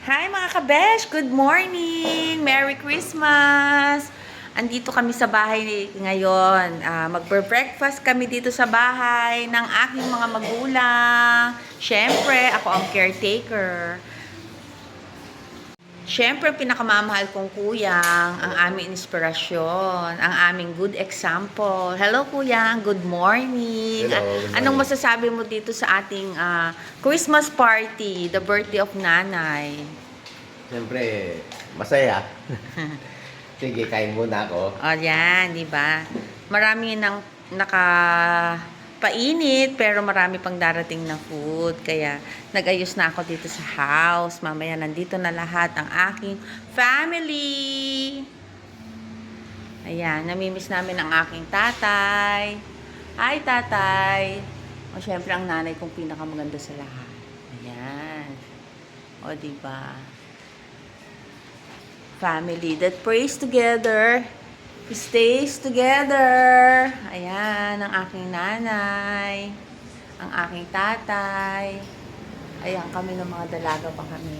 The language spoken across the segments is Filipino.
Hi mga kabesh! Good morning! Merry Christmas! Andito kami sa bahay ngayon. Magbe-breakfast kami dito sa bahay ng aking mga magulang. Siyempre, ako ang caretaker. Siyempre, pinakamamahal kong kuyang, ang aming inspirasyon, ang aming good example. Hello kuyang, good morning. Hello, good morning. Anong masasabi mo dito sa ating Christmas party, the birthday of nanay? Siyempre, masaya. Sige, kain muna ako. O yan, di ba? Marami nang nakapainit, pero marami pang darating na food. Kaya nag-ayos na ako dito sa house. Mamaya nandito na lahat ang aking family. Ayan, namimiss namin ang aking tatay. Hi, tatay. O syempre ang nanay kong pinakamaganda sa lahat. Ayan. O di ba? Family that prays together, stays together. Ayan, ang aking nanay, ang aking tatay. Ayan, kami ng mga dalaga pa kami.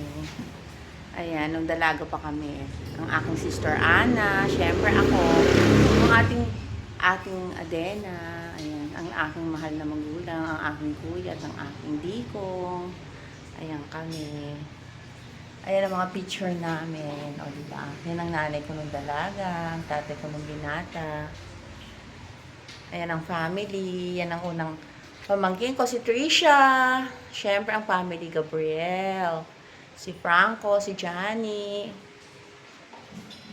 Ayan, nung dalaga pa kami. Ang aking sister Ana, syempre ako, ang aking Adena, ayan, ang aking mahal na magulang, ang aking kuya at ang aking dikong. Ayan kami. Ayan ang mga picture namin. O, diba? Yan ang nanay ko nung dalaga, ang tatay ko nung binata. Ayan ang family. Yan ang unang pamangkin ko, si Trisha. Siyempre, ang family, Gabriel. Si Franco, si Johnny.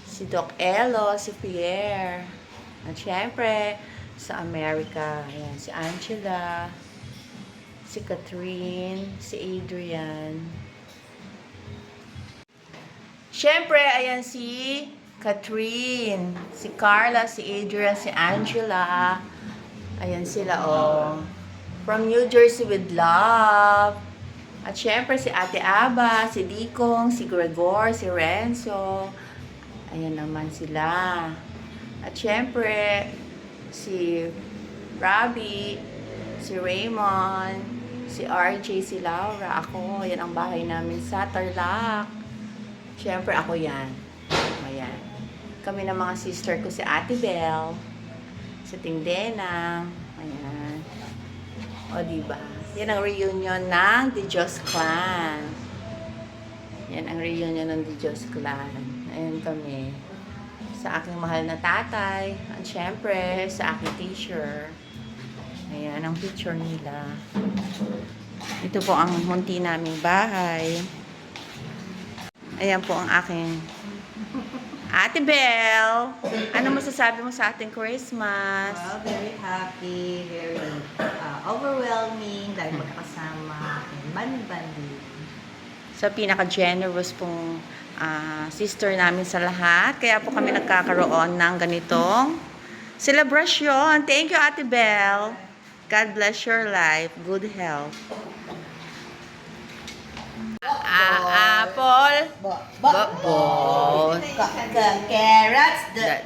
Si Doc Elo, si Pierre. At siyempre, sa America, ayan, si Angela. Si Catherine. Si Adrian. Siyempre, ayan si Catherine, si Carla, si Adrian, si Angela. Ayan sila, oh. From New Jersey with love. At siyempre, si Ate Aba, si Dikong, si Gregor, si Renzo. Ayan naman sila. At siyempre, si Robbie, si Raymond, si RJ, si Laura. Ako, yan ang bahay namin sa Tarlac. Siyempre, ako yan. Ayan. Kami ng mga sister ko, si Ate Belle, si Tingdenang. Ayan. O, diba? Yan ang reunion ng The Diyos Clan. Yan ang reunion ng The Diyos Clan. Ayan kami. Sa aking mahal na tatay. At siyempre, sa aking teacher. Ayan, ang picture nila. Ito po ang munti naming bahay. Ayan po ang aking Ate Belle. Ano masasabi mo sa ating Christmas? Well, very happy, very overwhelming dahil magkakasama and band-banding. Sa pinaka-generous pong sister namin sa lahat. Kaya po kami nagkakaroon ng ganitong celebration. Thank you, Ate Belle. God bless your life. Good health. Apple. Balls. Carrots, Da-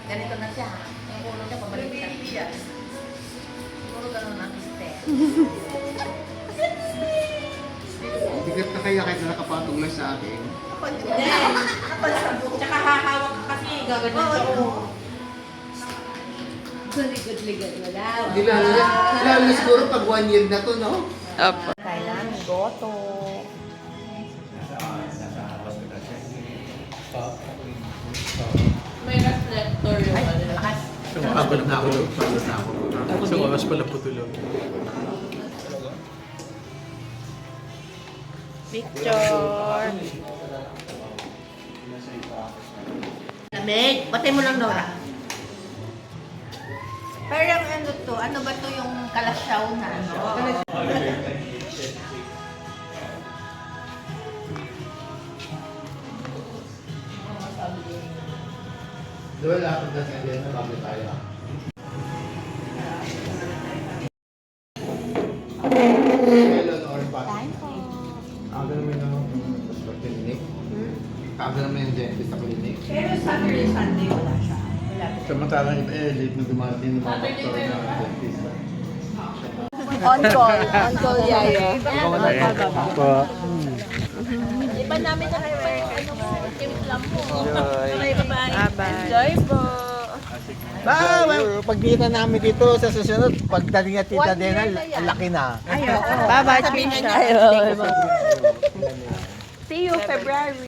Ganito na siya. Ang ulo niya pabalik siya. Siguro ganun ang step. Bigat na kaya kahit na nakapatong lang sa akin. Hindi. Tsaka hahawak ka kasi. Gagawin Oo. Ligod-ligod mo daw. Hindi lalo na siguro pag 1 year na to, no? Opo. Kailangan goto. May reflector yung ano. Lakas. Pagod na ako. Pagod na ako. Sa oras pala putulog. Picture. Lamig. Batay mo lang, Nora. Parang ano to? Ano ba to yung kalasyaw na ano? Doon lapit na sa na bago tayo. Hello, Nora Pat. Kaga naman yung clinic. Kaga naman yung dentist sa clinic. Pero Saturday, Sunday wala siya. Wala. Samantalang late na dumating yung mga doktor na dentist. On call. On call, Yaya. Po. Iba namin na timpla mo. Bye-bye. Enjoy po. Pagkita namin dito sa susunod, pagdating at Tita Dena, ang laki na. Bye-bye, Trisha. See you February.